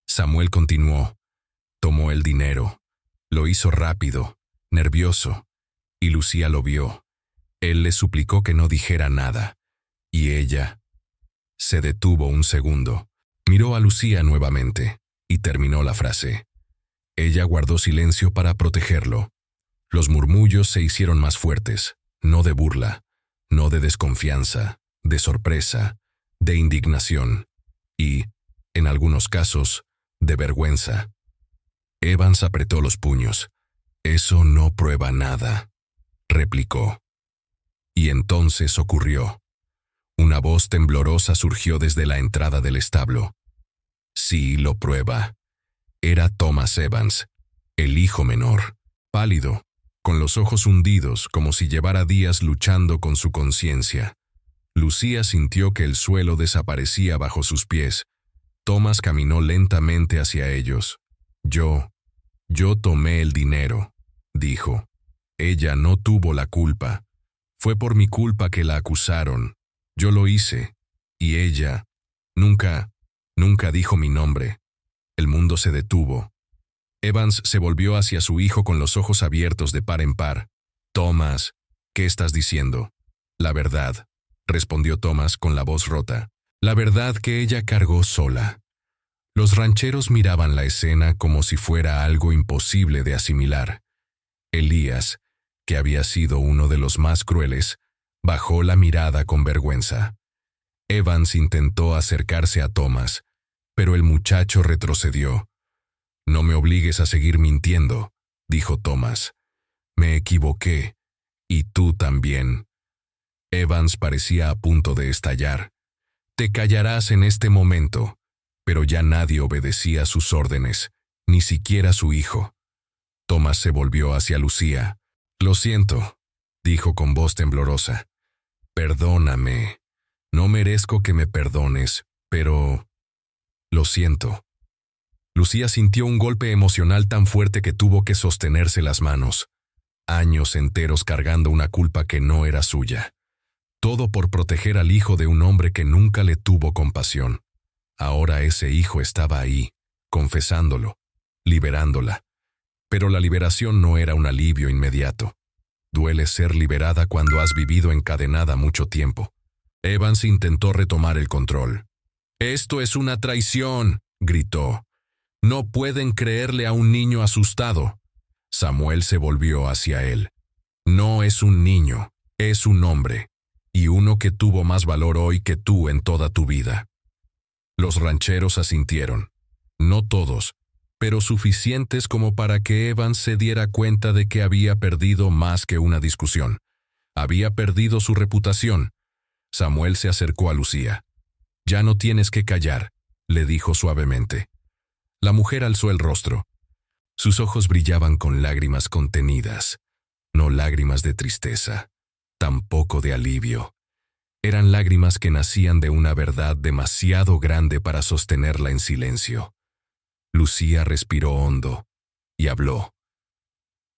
Samuel continuó. Tomó el dinero. Lo hizo rápido, nervioso, y Lucía lo vio. Él le suplicó que no dijera nada, y ella se detuvo un segundo. Miró a Lucía nuevamente, y terminó la frase. Ella guardó silencio para protegerlo. Los murmullos se hicieron más fuertes, no de burla, no de desconfianza, de sorpresa, de indignación y, en algunos casos, de vergüenza. Evans apretó los puños. «Eso no prueba nada», replicó. Y entonces ocurrió. Una voz temblorosa surgió desde la entrada del establo. «Sí, lo prueba». Era Thomas Evans, el hijo menor, pálido, con los ojos hundidos como si llevara días luchando con su conciencia. Lucía sintió que el suelo desaparecía bajo sus pies. Thomas caminó lentamente hacia ellos. Yo tomé el dinero», dijo. «Ella no tuvo la culpa. Fue por mi culpa que la acusaron. Yo lo hice. Y ella nunca dijo mi nombre». El mundo se detuvo. Evans se volvió hacia su hijo con los ojos abiertos de par en par. «Thomas, ¿qué estás diciendo?» «La verdad», respondió Thomas con la voz rota. «La verdad que ella cargó sola». Los rancheros miraban la escena como si fuera algo imposible de asimilar. Elías, que había sido uno de los más crueles, bajó la mirada con vergüenza. Evans intentó acercarse a Thomas, pero el muchacho retrocedió. «No me obligues a seguir mintiendo», dijo Thomas. «Me equivoqué, y tú también». Evans parecía a punto de estallar. «Te callarás en este momento». Pero ya nadie obedecía sus órdenes, ni siquiera su hijo. Thomas se volvió hacia Lucía. «Lo siento», dijo con voz temblorosa. «Perdóname. No merezco que me perdones, pero lo siento». Lucía sintió un golpe emocional tan fuerte que tuvo que sostenerse las manos. Años enteros cargando una culpa que no era suya. Todo por proteger al hijo de un hombre que nunca le tuvo compasión. Ahora ese hijo estaba ahí, confesándolo, liberándola. Pero la liberación no era un alivio inmediato. Duele ser liberada cuando has vivido encadenada mucho tiempo. Evans intentó retomar el control. «Esto es una traición», gritó. «No pueden creerle a un niño asustado». Samuel se volvió hacia él. «No es un niño, es un hombre, y uno que tuvo más valor hoy que tú en toda tu vida». Los rancheros asintieron. No todos, pero suficientes como para que Evans se diera cuenta de que había perdido más que una discusión. Había perdido su reputación. Samuel se acercó a Lucía. «Ya no tienes que callar», le dijo suavemente. La mujer alzó el rostro. Sus ojos brillaban con lágrimas contenidas, no lágrimas de tristeza, tampoco de alivio. Eran lágrimas que nacían de una verdad demasiado grande para sostenerla en silencio. Lucía respiró hondo y habló.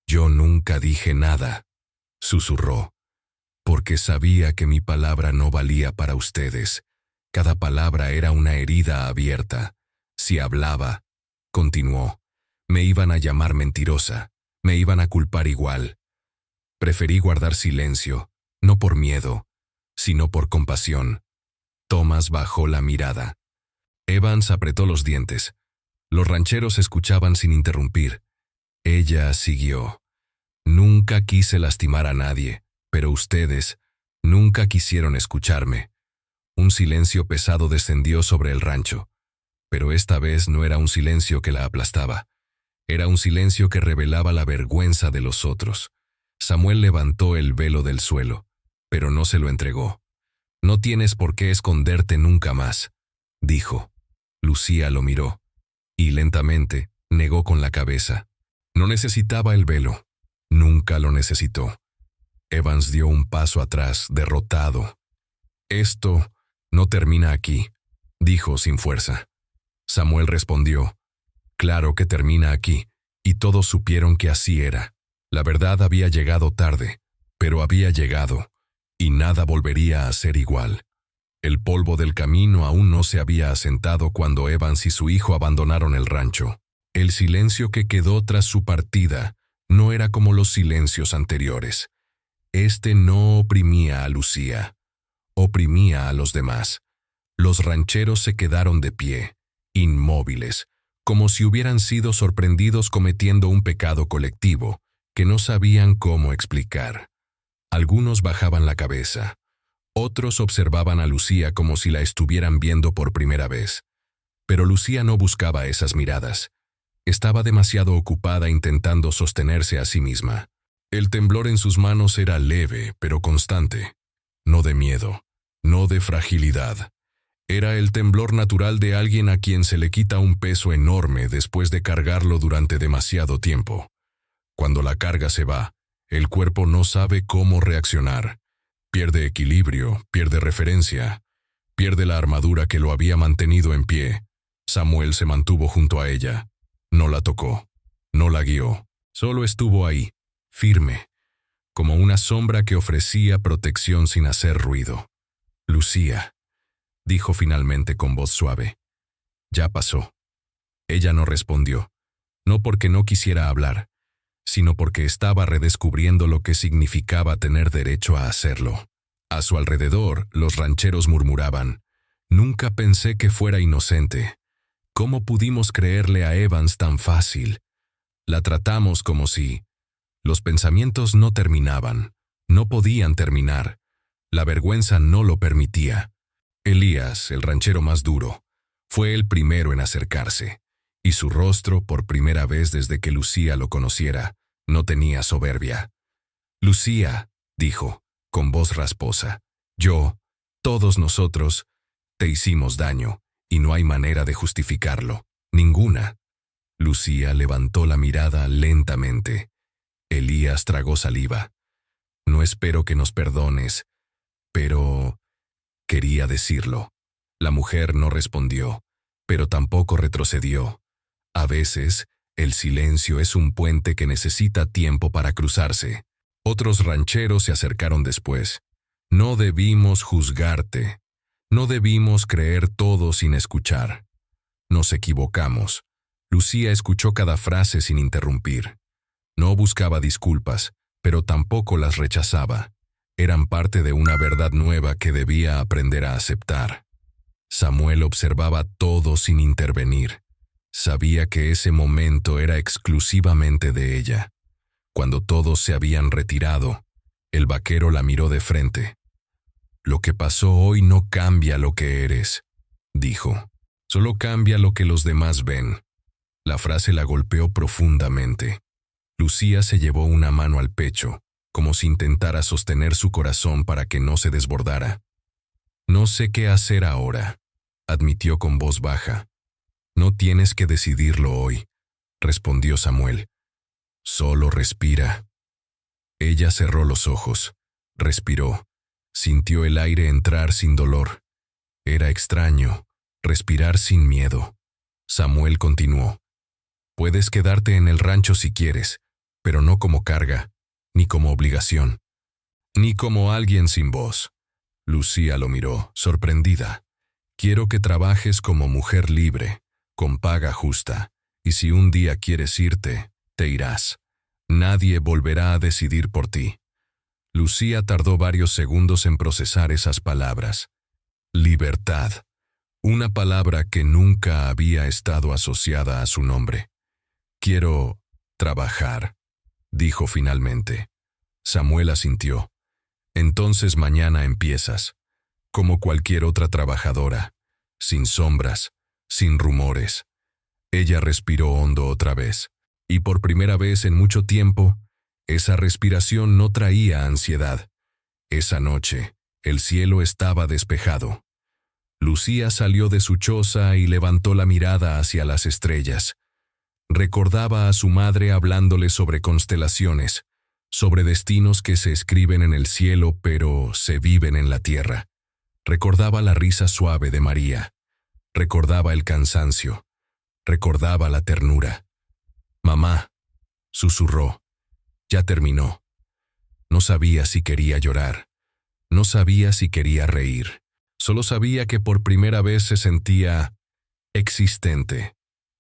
«Yo nunca dije nada», susurró, «porque sabía que mi palabra no valía para ustedes. Cada palabra era una herida abierta. Si hablaba», continuó, «me iban a llamar mentirosa, me iban a culpar igual. Preferí guardar silencio, no por miedo, sino por compasión». Thomas bajó la mirada. Evans apretó los dientes. Los rancheros escuchaban sin interrumpir. Ella siguió. «Nunca quise lastimar a nadie, pero ustedes nunca quisieron escucharme». Un silencio pesado descendió sobre el rancho, pero esta vez no era un silencio que la aplastaba. Era un silencio que revelaba la vergüenza de los otros. Samuel levantó el velo del suelo, pero no se lo entregó. «No tienes por qué esconderte nunca más», dijo. Lucía lo miró, y lentamente negó con la cabeza. No necesitaba el velo. Nunca lo necesitó. Evans dio un paso atrás, derrotado. «Esto no termina aquí», dijo sin fuerza. Samuel respondió. «Claro que termina aquí», y todos supieron que así era. La verdad había llegado tarde, pero había llegado, y nada volvería a ser igual. El polvo del camino aún no se había asentado cuando Evans y su hijo abandonaron el rancho. El silencio que quedó tras su partida no era como los silencios anteriores. Este no oprimía a Lucía, oprimía a los demás. Los rancheros se quedaron de pie, inmóviles, como si hubieran sido sorprendidos cometiendo un pecado colectivo que no sabían cómo explicar. Algunos bajaban la cabeza. Otros observaban a Lucía como si la estuvieran viendo por primera vez. Pero Lucía no buscaba esas miradas. Estaba demasiado ocupada intentando sostenerse a sí misma. El temblor en sus manos era leve, pero constante. No de miedo, no de fragilidad. Era el temblor natural de alguien a quien se le quita un peso enorme después de cargarlo durante demasiado tiempo. Cuando la carga se va, el cuerpo no sabe cómo reaccionar. Pierde equilibrio, pierde referencia, pierde la armadura que lo había mantenido en pie. Samuel se mantuvo junto a ella. No la tocó, no la guió, solo estuvo ahí, firme, como una sombra que ofrecía protección sin hacer ruido. «Lucía», dijo finalmente con voz suave. «Ya pasó». Ella no respondió, no porque no quisiera hablar, sino porque estaba redescubriendo lo que significaba tener derecho a hacerlo. A su alrededor, los rancheros murmuraban. «Nunca pensé que fuera inocente. ¿Cómo pudimos creerle a Evans tan fácil? La tratamos como si...». Los pensamientos no terminaban, no podían terminar. La vergüenza no lo permitía. Elías, el ranchero más duro, fue el primero en acercarse, y su rostro, por primera vez desde que Lucía lo conociera, no tenía soberbia. «Lucía», dijo, con voz rasposa, todos nosotros, te hicimos daño, y no hay manera de justificarlo, ninguna». Lucía levantó la mirada lentamente. Elías tragó saliva. «No espero que nos perdones, pero...». Quería decirlo. La mujer no respondió, pero tampoco retrocedió. A veces, el silencio es un puente que necesita tiempo para cruzarse. Otros rancheros se acercaron después. «No debimos juzgarte. No debimos creer todo sin escuchar. Nos equivocamos». Lucía escuchó cada frase sin interrumpir. No buscaba disculpas, pero tampoco las rechazaba. Eran parte de una verdad nueva que debía aprender a aceptar. Samuel observaba todo sin intervenir. Sabía que ese momento era exclusivamente de ella. Cuando todos se habían retirado, el vaquero la miró de frente. «Lo que pasó hoy no cambia lo que eres», dijo. «Solo cambia lo que los demás ven». La frase la golpeó profundamente. Lucía se llevó una mano al pecho, como si intentara sostener su corazón para que no se desbordara. «No sé qué hacer ahora», admitió con voz baja. «No tienes que decidirlo hoy», respondió Samuel. «Solo respira». Ella cerró los ojos, respiró, Sintió el aire entrar sin dolor. Era extraño, respirar sin miedo. Samuel continuó. Puedes quedarte en el rancho si quieres, pero no como carga, ni como obligación, ni como alguien sin voz. Lucía lo miró, sorprendida. Quiero que trabajes como mujer libre, con paga justa, y si un día quieres irte, te irás. Nadie volverá a decidir por ti. Lucía tardó varios segundos en procesar esas palabras. Libertad. Una palabra que nunca había estado asociada a su nombre. Quiero trabajar, dijo finalmente. Samuel asintió. Entonces mañana empiezas, como cualquier otra trabajadora, sin sombras, sin rumores. Ella respiró hondo otra vez, y por primera vez en mucho tiempo, esa respiración no traía ansiedad. Esa noche, el cielo estaba despejado. Lucía salió de su choza y levantó la mirada hacia las estrellas. Recordaba a su madre hablándole sobre constelaciones, sobre destinos que se escriben en el cielo pero se viven en la tierra. Recordaba la risa suave de María. Recordaba el cansancio. Recordaba la ternura. «Mamá», susurró, «ya terminó». No sabía si quería llorar. No sabía si quería reír. Solo sabía que por primera vez se sentía existente.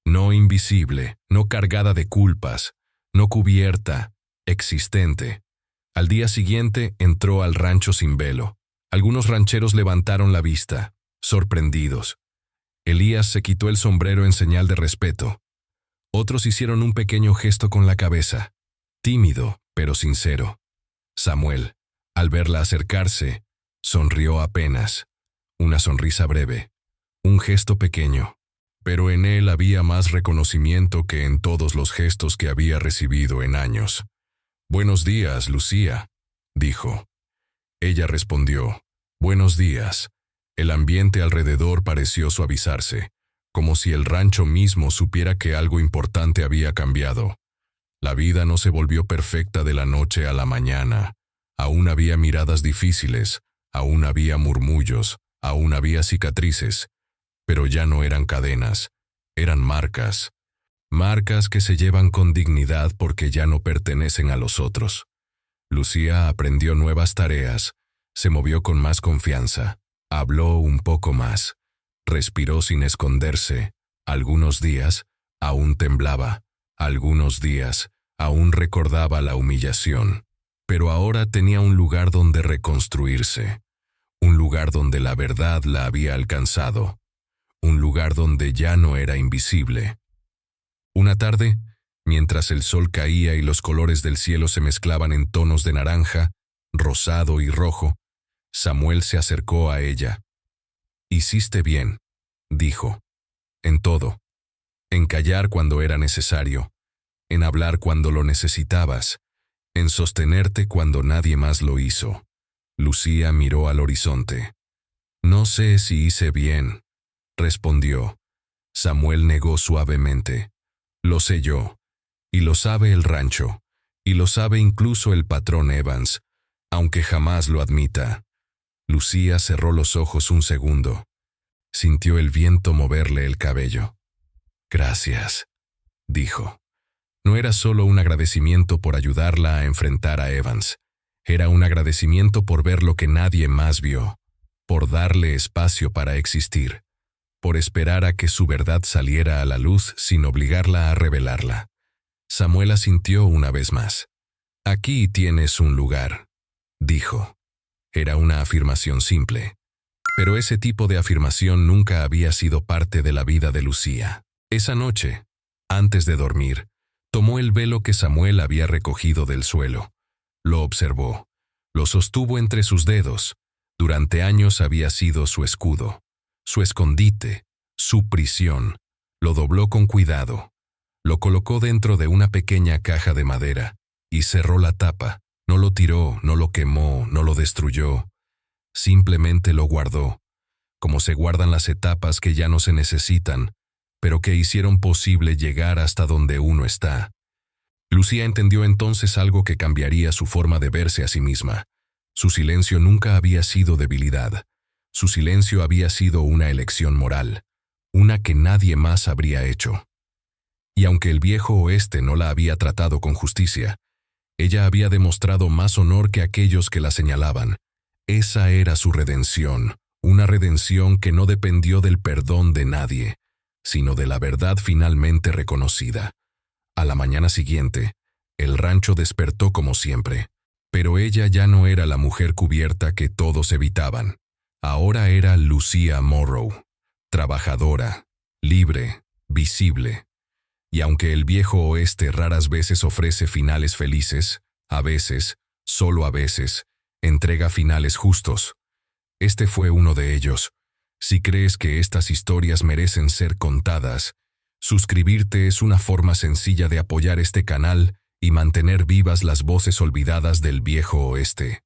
No invisible, no cargada de culpas, no cubierta, existente. Al día siguiente entró al rancho sin velo. Algunos rancheros levantaron la vista, sorprendidos. Elías se quitó el sombrero en señal de respeto. Otros hicieron un pequeño gesto con la cabeza, tímido pero sincero. Samuel, al verla acercarse, sonrió apenas, una sonrisa breve, un gesto pequeño. Pero en él había más reconocimiento que en todos los gestos que había recibido en años. «Buenos días, Lucía», dijo. Ella respondió, «Buenos días». El ambiente alrededor pareció suavizarse, como si el rancho mismo supiera que algo importante había cambiado. La vida no se volvió perfecta de la noche a la mañana. Aún había miradas difíciles, aún había murmullos, aún había cicatrices. Pero ya no eran cadenas, eran marcas. Marcas que se llevan con dignidad porque ya no pertenecen a los otros. Lucía aprendió nuevas tareas, se movió con más confianza, habló un poco más, respiró sin esconderse. Algunos días aún temblaba, algunos días aún recordaba la humillación. Pero ahora tenía un lugar donde reconstruirse, un lugar donde la verdad la había alcanzado. Un lugar donde ya no era invisible. Una tarde, mientras el sol caía y los colores del cielo se mezclaban en tonos de naranja, rosado y rojo, Samuel se acercó a ella. «Hiciste bien», dijo, «en todo, en callar cuando era necesario, en hablar cuando lo necesitabas, en sostenerte cuando nadie más lo hizo». Lucía miró al horizonte. «No sé si hice bien», respondió. Samuel negó suavemente. «Lo sé yo, y lo sabe el rancho, y lo sabe incluso el patrón Evans, aunque jamás lo admita». Lucía cerró los ojos un segundo. Sintió el viento moverle el cabello. «Gracias», dijo. No era solo un agradecimiento por ayudarla a enfrentar a Evans. Era un agradecimiento por ver lo que nadie más vio, por darle espacio para existir, por esperar a que su verdad saliera a la luz sin obligarla a revelarla. Samuel asintió una vez más. «Aquí tienes un lugar», dijo. Era una afirmación simple. Pero ese tipo de afirmación nunca había sido parte de la vida de Lucía. Esa noche, antes de dormir, tomó el velo que Samuel había recogido del suelo. Lo observó. Lo sostuvo entre sus dedos. Durante años había sido su escudo, su escondite, su prisión. Lo dobló con cuidado. Lo colocó dentro de una pequeña caja de madera y cerró la tapa. No lo tiró, no lo quemó, no lo destruyó. Simplemente lo guardó, como se guardan las etapas que ya no se necesitan, pero que hicieron posible llegar hasta donde uno está. Lucía entendió entonces algo que cambiaría su forma de verse a sí misma. Su silencio nunca había sido debilidad. Su silencio había sido una elección moral, una que nadie más habría hecho. Y aunque el viejo oeste no la había tratado con justicia, ella había demostrado más honor que aquellos que la señalaban. Esa era su redención, una redención que no dependió del perdón de nadie, sino de la verdad finalmente reconocida. A la mañana siguiente, el rancho despertó como siempre, pero ella ya no era la mujer cubierta que todos evitaban. Ahora era Lucía Morrow, trabajadora, libre, visible. Y aunque el viejo oeste raras veces ofrece finales felices, a veces, solo a veces, entrega finales justos. Este fue uno de ellos. Si crees que estas historias merecen ser contadas, suscribirte es una forma sencilla de apoyar este canal y mantener vivas las voces olvidadas del viejo oeste.